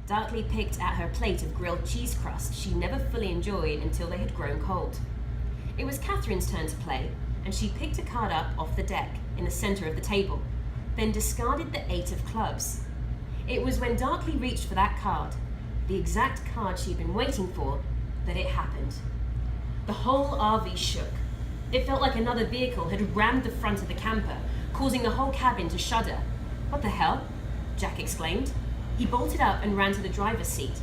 Darkly picked at her plate of grilled cheese crust she never fully enjoyed until they had grown cold. It was Catherine's turn to play, and she picked a card up off the deck in the center of the table, then discarded the 8 of clubs. It was when Darkly reached for that card, the exact card she'd been waiting for, that it happened. The whole RV shook. It felt like another vehicle had rammed the front of the camper, causing the whole cabin to shudder. "What the hell?" Jack exclaimed. He bolted up and ran to the driver's seat.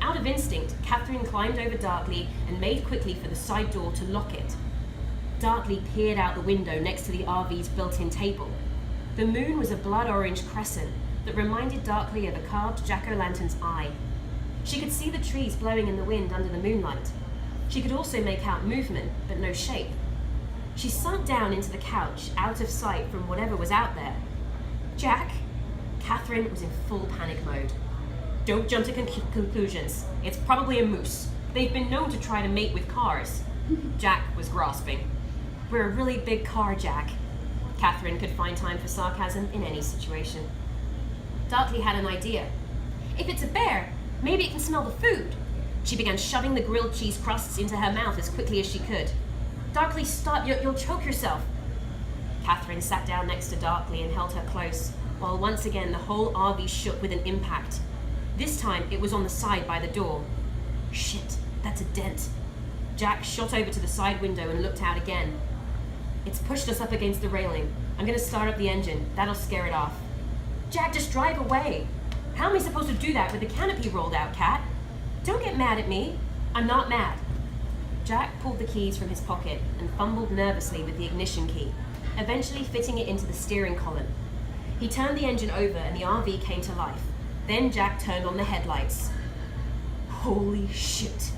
Out of instinct, Catherine climbed over Darkly and made quickly for the side door to lock it. Darkly peered out the window next to the RV's built-in table. The moon was a blood-orange crescent that reminded Darkly of a carved jack-o'-lantern's eye. She could see the trees blowing in the wind under the moonlight. She could also make out movement, but no shape. She sunk down into the couch, out of sight from whatever was out there. "Jack?" Catherine was in full panic mode. "Don't jump to conclusions. It's probably a moose. They've been known to try to mate with cars." Jack was grasping. "We're a really big car, Jack." Catherine could find time for sarcasm in any situation. Darkly had an idea. "If it's a bear, maybe it can smell the food." She began shoving the grilled cheese crusts into her mouth as quickly as she could. "Darkly, stop. You'll choke yourself." Catherine sat down next to Darkly and held her close, while once again the whole RV shook with an impact. This time it was on the side by the door. "Shit, that's a dent." Jack shot over to the side window and looked out again. "It's pushed us up against the railing. I'm going to start up the engine. That'll scare it off." "Jack, just drive away." "How am I supposed to do that with the canopy rolled out, Cat?" "Don't get mad at me." "I'm not mad." Jack pulled the keys from his pocket and fumbled nervously with the ignition key, eventually fitting it into the steering column. He turned the engine over and the RV came to life. Then Jack turned on the headlights. Holy shit.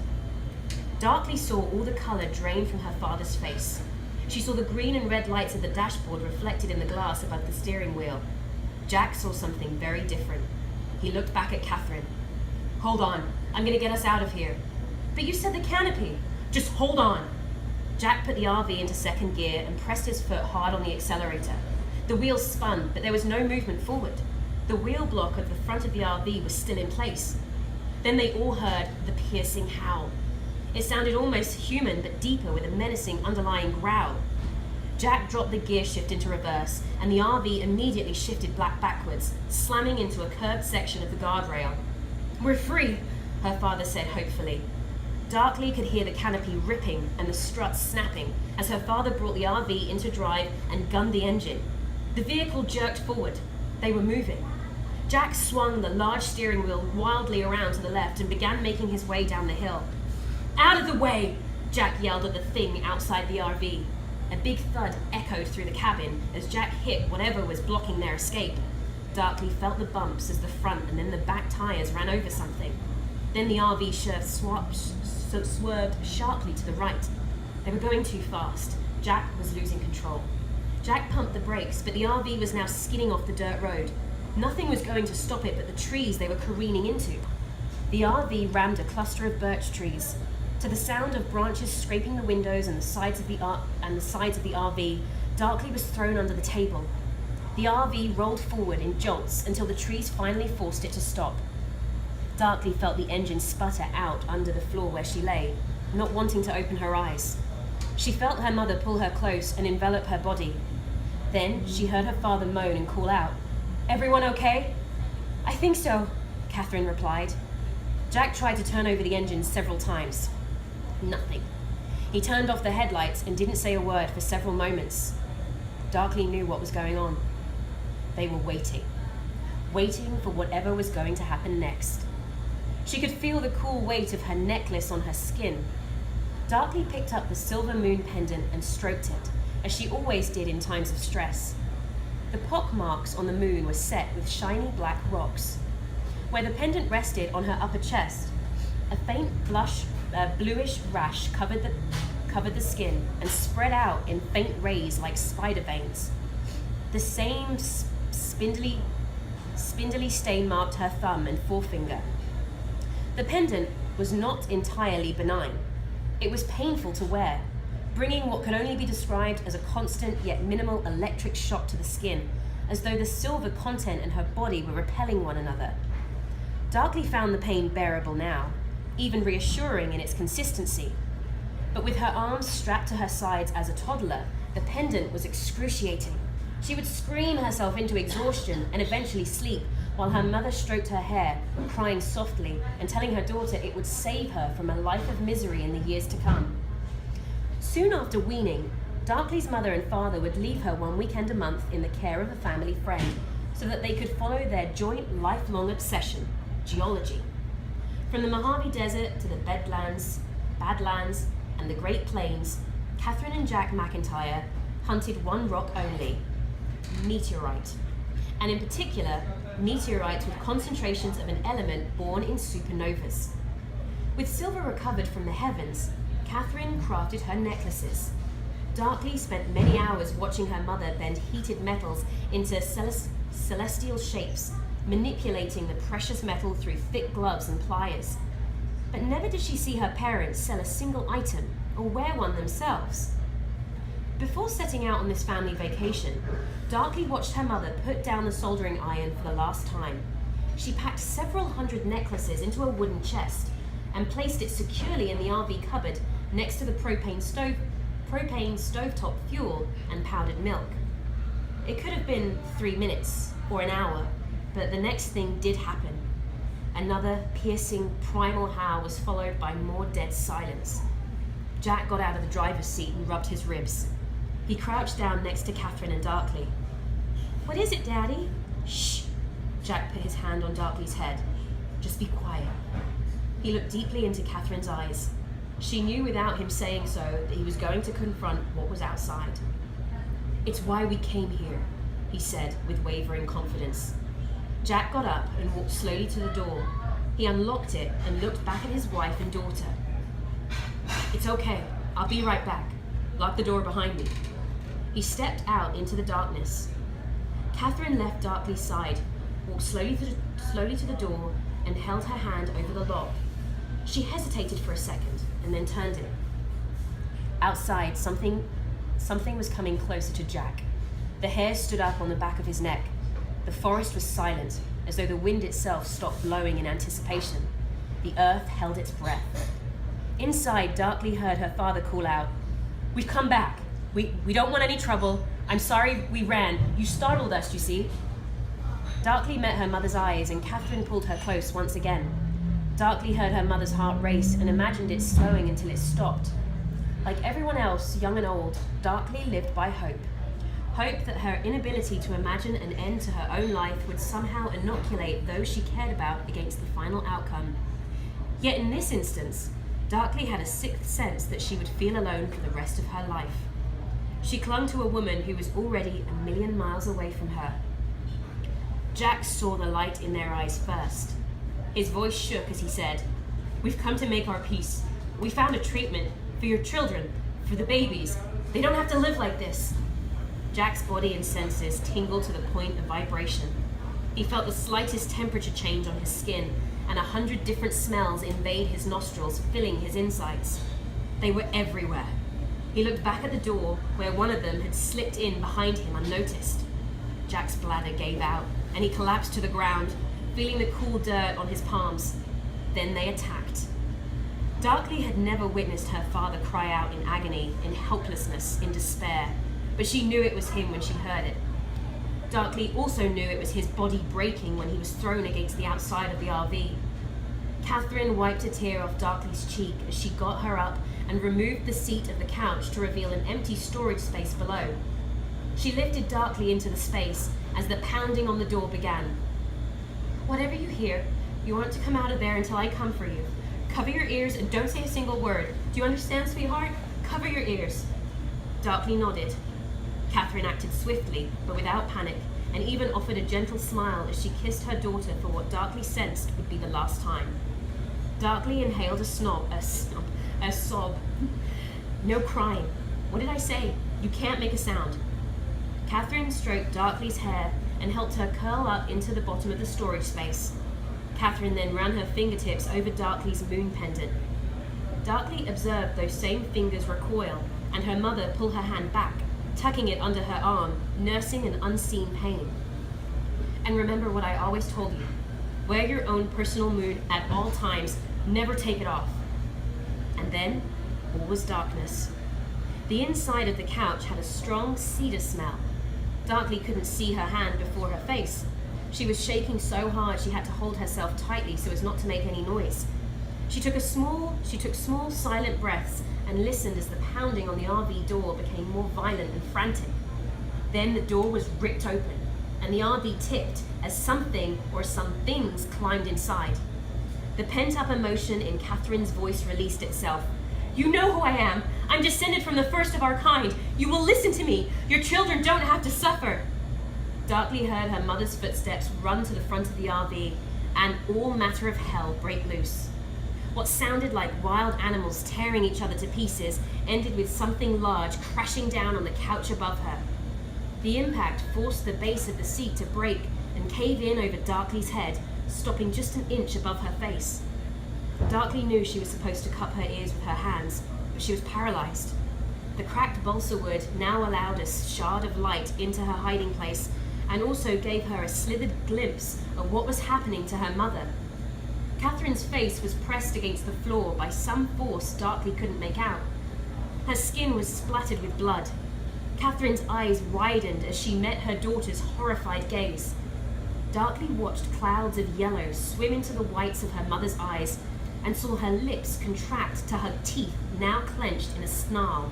Darkly saw all the color drain from her father's face. She saw the green and red lights of the dashboard reflected in the glass above the steering wheel. Jack saw something very different. He looked back at Catherine. "Hold on, I'm gonna get us out of here." "But you said the canopy." "Just hold on." Jack put the RV into second gear and pressed his foot hard on the accelerator. The wheels spun, but there was no movement forward. The wheel block of the front of the RV was still in place. Then they all heard the piercing howl. It sounded almost human, but deeper with a menacing underlying growl. Jack dropped the gear shift into reverse, and the RV immediately shifted backwards, slamming into a curved section of the guardrail. "We're free," her father said hopefully. Darkly could hear the canopy ripping and the struts snapping as her father brought the RV into drive and gunned the engine. The vehicle jerked forward. They were moving. Jack swung the large steering wheel wildly around to the left and began making his way down the hill. "Out of the way!" Jack yelled at the thing outside the RV. A big thud echoed through the cabin as Jack hit whatever was blocking their escape. Darkly felt the bumps as the front and then the back tires ran over something. Then the RV swerved sharply to the right. They were going too fast. Jack was losing control. Jack pumped the brakes, but the RV was now skidding off the dirt road. Nothing was going to stop it but the trees they were careening into. The RV rammed a cluster of birch trees. To the sound of branches scraping the windows and the sides of the RV, Darkly was thrown under the table. The RV rolled forward in jolts until the trees finally forced it to stop. Darkly felt the engine sputter out under the floor where she lay, not wanting to open her eyes. She felt her mother pull her close and envelop her body. Then she heard her father moan and call out, "Everyone okay?" "I think so," Catherine replied. Jack tried to turn over the engine several times. Nothing. He turned off the headlights and didn't say a word for several moments. Darkly knew what was going on. They were waiting for whatever was going to happen next. She could feel the cool weight of her necklace on her skin. Darkly picked up the silver moon pendant and stroked it, as she always did in times of stress. The pock marks on the moon were set with shiny black rocks. Where the pendant rested on her upper chest, a faint bluish rash covered the skin and spread out in faint rays like spider veins. The same spindly stain marked her thumb and forefinger. The pendant was not entirely benign. It was painful to wear, bringing what could only be described as a constant yet minimal electric shock to the skin, as though the silver content and her body were repelling one another. Darkly found the pain bearable now, even reassuring in its consistency. But with her arms strapped to her sides as a toddler, the pendant was excruciating. She would scream herself into exhaustion and eventually sleep, while her mother stroked her hair, crying softly and telling her daughter it would save her from a life of misery in the years to come. Soon after weaning, Darkly's mother and father would leave her one weekend a month in the care of a family friend so that they could follow their joint lifelong obsession, geology. From the Mojave Desert to the Badlands, and the Great Plains, Catherine and Jack McIntyre hunted one rock only, meteorite, and in particular, meteorites with concentrations of an element born in supernovas. With silver recovered from the heavens, Catherine crafted her necklaces. Darkly spent many hours watching her mother bend heated metals into celestial shapes, manipulating the precious metal through thick gloves and pliers. But never did she see her parents sell a single item or wear one themselves. Before setting out on this family vacation, Darkly watched her mother put down the soldering iron for the last time. She packed several hundred necklaces into a wooden chest and placed it securely in the RV cupboard next to the propane stovetop fuel and powdered milk. It could have been 3 minutes or an hour, but the next thing did happen. Another piercing, primal howl was followed by more dead silence. Jack got out of the driver's seat and rubbed his ribs. He crouched down next to Catherine and Darkly. "What is it, Daddy?" "Shh." Jack put his hand on Darkly's head. "Just be quiet." He looked deeply into Catherine's eyes. She knew without him saying so that he was going to confront what was outside. "It's why we came here," he said with wavering confidence. Jack got up and walked slowly to the door. He unlocked it and looked back at his wife and daughter. "It's okay. I'll be right back. Lock the door behind me." He stepped out into the darkness. Catherine left Darkly's side, walked slowly to the door, and held her hand over the lock. She hesitated for a second and then turned it. Outside, something was coming closer to Jack. The hair stood up on the back of his neck. The forest was silent, as though the wind itself stopped blowing in anticipation. The earth held its breath. Inside, Darkly heard her father call out, "We've come back. We don't want any trouble. I'm sorry we ran. You startled us, you see." Darkly met her mother's eyes, and Catherine pulled her close once again. Darkly heard her mother's heart race and imagined it slowing until it stopped. Like everyone else, young and old, Darkly lived by hope. Hope that her inability to imagine an end to her own life would somehow inoculate those she cared about against the final outcome. Yet in this instance, Darkly had a sixth sense that she would feel alone for the rest of her life. She clung to a woman who was already 1,000,000 miles away from her. Jack saw the light in their eyes first. His voice shook as he said, "We've come to make our peace. We found a treatment for your children, for the babies. They don't have to live like this." Jack's body and senses tingled to the point of vibration. He felt the slightest temperature change on his skin, and 100 different smells invade his nostrils, filling his insides. They were everywhere. He looked back at the door, where one of them had slipped in behind him unnoticed. Jack's bladder gave out, and he collapsed to the ground, feeling the cool dirt on his palms. Then they attacked. Darkly had never witnessed her father cry out in agony, in helplessness, in despair, but she knew it was him when she heard it. Darkly also knew it was his body breaking when he was thrown against the outside of the RV. Catherine wiped a tear off Darkly's cheek as she got her up and removed the seat of the couch to reveal an empty storage space below. She lifted Darkly into the space as the pounding on the door began. "Whatever you hear, you aren't to come out of there until I come for you. Cover your ears and don't say a single word. Do you understand, sweetheart? Cover your ears." Darkly nodded. Catherine acted swiftly, but without panic, and even offered a gentle smile as she kissed her daughter for what Darkly sensed would be the last time. Darkly inhaled a sob. "No crying. What did I say? You can't make a sound." Catherine stroked Darkly's hair and helped her curl up into the bottom of the storage space. Catherine then ran her fingertips over Darkly's moon pendant. Darkly observed those same fingers recoil, and her mother pull her hand back, tucking it under her arm, nursing an unseen pain. "And remember what I always told you. Wear your own personal moon at all times. Never take it off. And then, all was darkness. The inside of the couch had a strong cedar smell. Darkly couldn't see her hand before her face. She was shaking so hard she had to hold herself tightly so as not to make any noise. She took small, silent breaths and listened as the pounding on the RV door became more violent and frantic. Then the door was ripped open, and the RV tipped as something or some things climbed inside. The pent-up emotion in Catherine's voice released itself. "You know who I am. I'm descended from the first of our kind. You will listen to me. Your children don't have to suffer." Darkly heard her mother's footsteps run to the front of the RV, and all matter of hell break loose. What sounded like wild animals tearing each other to pieces ended with something large crashing down on the couch above her. The impact forced the base of the seat to break and cave in over Darkly's head, stopping just an inch above her face. Darkly knew she was supposed to cup her ears with her hands, but she was paralyzed. The cracked balsa wood now allowed a shard of light into her hiding place and also gave her a slithered glimpse of what was happening to her mother. Catherine's face was pressed against the floor by some force Darkly couldn't make out. Her skin was splattered with blood. Catherine's eyes widened as she met her daughter's horrified gaze. Darkly watched clouds of yellow swim into the whites of her mother's eyes and saw her lips contract to her teeth now clenched in a snarl.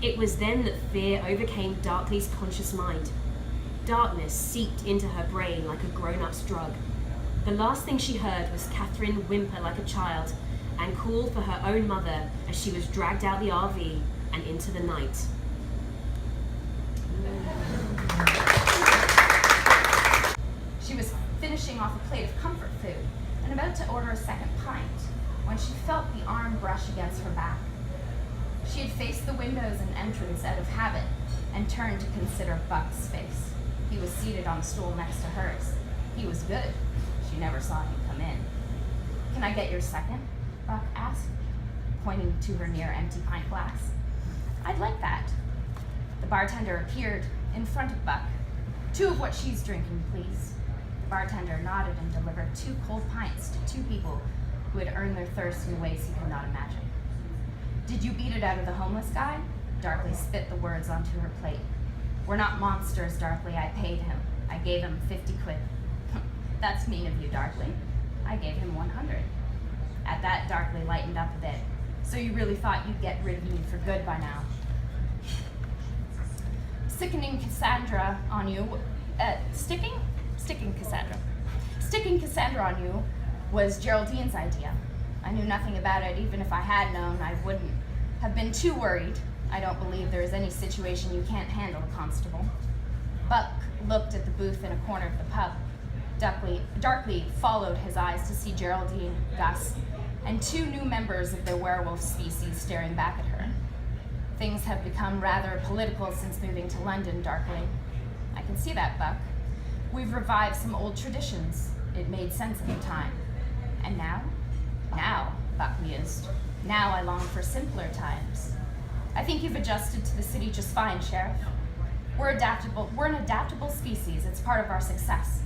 It was then that fear overcame Darkly's conscious mind. Darkness seeped into her brain like a grown-up's drug. The last thing she heard was Catherine whimper like a child and call for her own mother as she was dragged out the RV and into the night. She was finishing off a plate of comfort food and about to order a second pint when she felt the arm brush against her back. She had faced the windows and entrance out of habit and turned to consider Buck's face. He was seated on a stool next to hers. He was good. She never saw him come in. "Can I get your second?" Buck asked, pointing to her near empty pint glass. "I'd like that." The bartender appeared in front of Buck. "Two of what she's drinking, please." The bartender nodded and delivered 2 cold pints to 2 people who had earned their thirst in ways he could not imagine. "Did you beat it out of the homeless guy?" Darkly spit the words onto her plate. "We're not monsters, Darkly. I paid him. I gave him 50 quid. "That's mean of you, Darkly. I gave him 100. At that, Darkly lightened up a bit. "So you really thought you'd get rid of me for good by now?" Sticking Cassandra on you was Geraldine's idea. I knew nothing about it. Even if I had known, I wouldn't have been too worried. I don't believe there is any situation you can't handle, Constable. Buck looked at the booth in a corner of the pub. Darkly followed his eyes to see Geraldine, Gus, and 2 new members of their werewolf species staring back at her. "Things have become rather political since moving to London, Darkly." "I can see that, Buck. We've revived some old traditions. It made sense at the time. And now?" "Now," Buck mused. "Now I long for simpler times. I think you've adjusted to the city just fine, Sheriff. We're adaptable. We're an adaptable species. It's part of our success.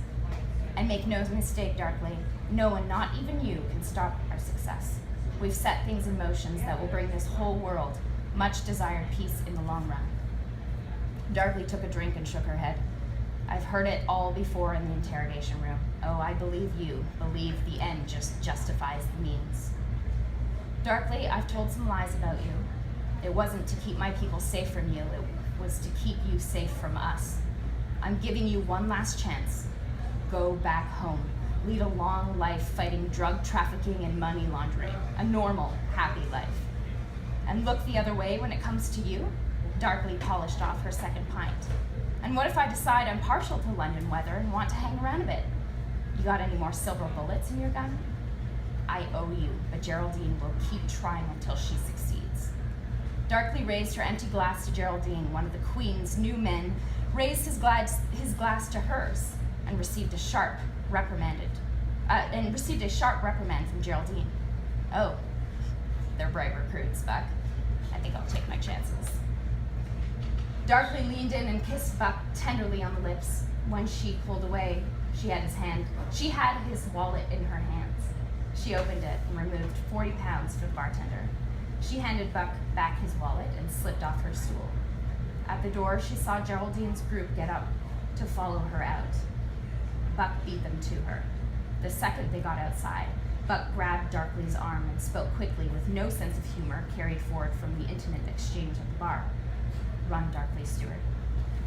And make no mistake, Darkly, no one, not even you, can stop our success. We've set things in motion that will bring this whole world much desired peace in the long run." Darkly took a drink and shook her head. "I've heard it all before in the interrogation room. Oh, I believe you. Believe the end just justifies the means. Darkly, I've told some lies about you. It wasn't to keep my people safe from you. It was to keep you safe from us. I'm giving you one last chance. Go back home. Lead a long life fighting drug trafficking and money laundering. A normal, happy life. And look the other way when it comes to you." Darkly polished off her second pint. "And what if I decide I'm partial to London weather and want to hang around a bit? You got any more silver bullets in your gun?" "I owe you, but Geraldine will keep trying until she succeeds." Darkly raised her empty glass to Geraldine. One of the Queen's new men raised his glass to hers and received a sharp reprimand from Geraldine. "Oh, they're bright recruits, Buck. I think I'll take my chances." Darkly leaned in and kissed Buck tenderly on the lips. When she pulled away, She had his wallet in her hands. She opened it and removed 40 pounds for the bartender. She handed Buck back his wallet and slipped off her stool. At the door, she saw Geraldine's group get up to follow her out. Buck beat them to her. The second they got outside, Buck grabbed Darkly's arm and spoke quickly with no sense of humor carried forward from the intimate exchange at the bar. Run, Darkly, Stewart.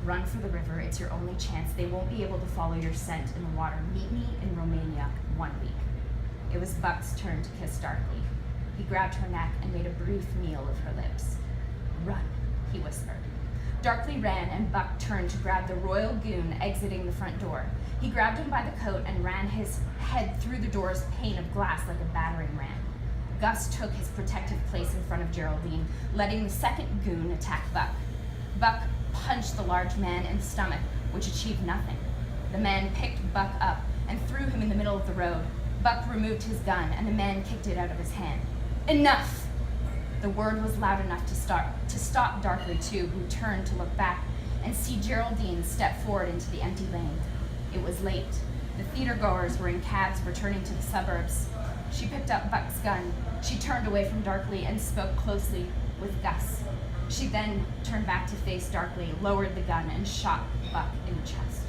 Run for the river. It's your only chance. They won't be able to follow your scent in the water. Meet me in Romania 1 week. It was Buck's turn to kiss Darkly. He grabbed her neck and made a brief meal of her lips. Run, he whispered. Darkly ran, and Buck turned to grab the royal goon exiting the front door. He grabbed him by the coat and ran his head through the door's pane of glass like a battering ram. Gus took his protective place in front of Geraldine, letting the second goon attack Buck. Buck punched the large man in the stomach, which achieved nothing. The man picked Buck up and threw him in the middle of the road. Buck removed his gun, and the man kicked it out of his hand. Enough! The word was loud enough to stop Darkly, too, who turned to look back and see Geraldine step forward into the empty lane. It was late. The theater-goers were in cabs returning to the suburbs. She picked up Buck's gun. She turned away from Darkly and spoke closely with Gus. She then turned back to face Darkly, lowered the gun, and shot Buck in the chest.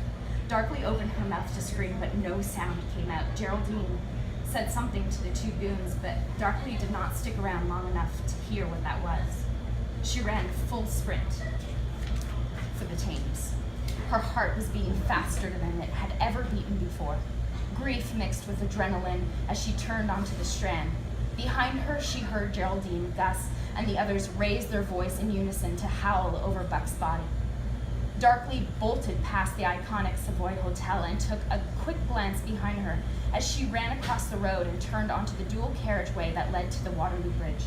Darkly opened her mouth to scream, but no sound came out. Geraldine said something to the two goons, but Darkly did not stick around long enough to hear what that was. She ran full sprint for the Thames. Her heart was beating faster than it had ever beaten before. Grief mixed with adrenaline as she turned onto the Strand. Behind her, she heard Geraldine, Gus, and the others raise their voice in unison to howl over Buck's body. Darkly bolted past the iconic Savoy Hotel and took a quick glance behind her as she ran across the road and turned onto the dual carriageway that led to the Waterloo Bridge.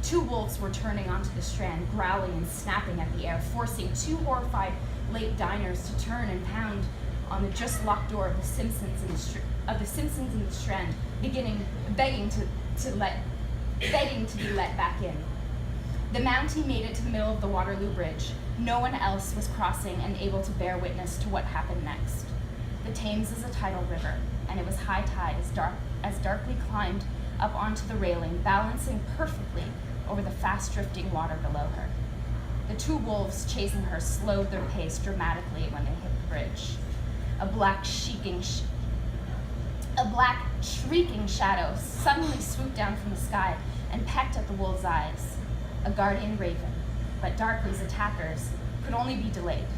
Two wolves were turning onto the Strand, growling and snapping at the air, forcing two horrified late diners to turn and pound on the just locked door of the Simpsons in the Strand, begging to be let back in. The Mountie made it to the middle of the Waterloo Bridge. No one else was crossing and able to bear witness to what happened next. The Thames is a tidal river, and it was high tide as Darkly climbed up onto the railing, balancing perfectly over the fast-drifting water below her. The two wolves chasing her slowed their pace dramatically when they hit the bridge. A black shrieking shadow suddenly swooped down from the sky and pecked at the wolves' eyes. A guardian raven, but Darkly's attackers could only be delayed.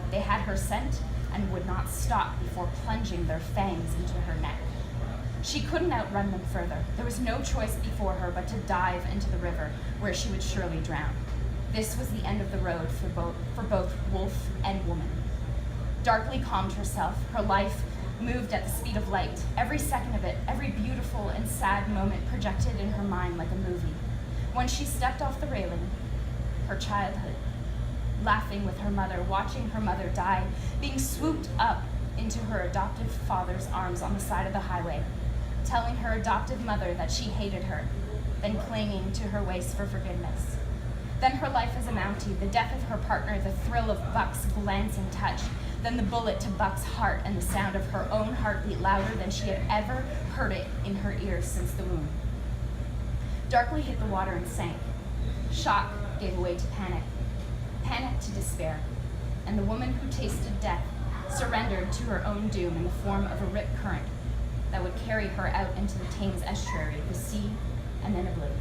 They had her scent and would not stop before plunging their fangs into her neck. She couldn't outrun them further. There was no choice before her but to dive into the river, where she would surely drown. This was the end of the road for both wolf and woman. Darkly calmed herself. Her life moved at the speed of light. Every second of it, every beautiful and sad moment projected in her mind like a movie. When she stepped off the railing, her childhood, laughing with her mother, watching her mother die, being swooped up into her adoptive father's arms on the side of the highway, telling her adoptive mother that she hated her, then clinging to her waist for forgiveness. Then her life as a Mountie, the death of her partner, the thrill of Buck's glancing touch, then the bullet to Buck's heart and the sound of her own heartbeat louder than she had ever heard it in her ears since the womb. Darkly hit the water and sank. Shock gave way to panic, panic to despair, and the woman who tasted death surrendered to her own doom in the form of a rip current that would carry her out into the Thames estuary, the sea, and then oblivion.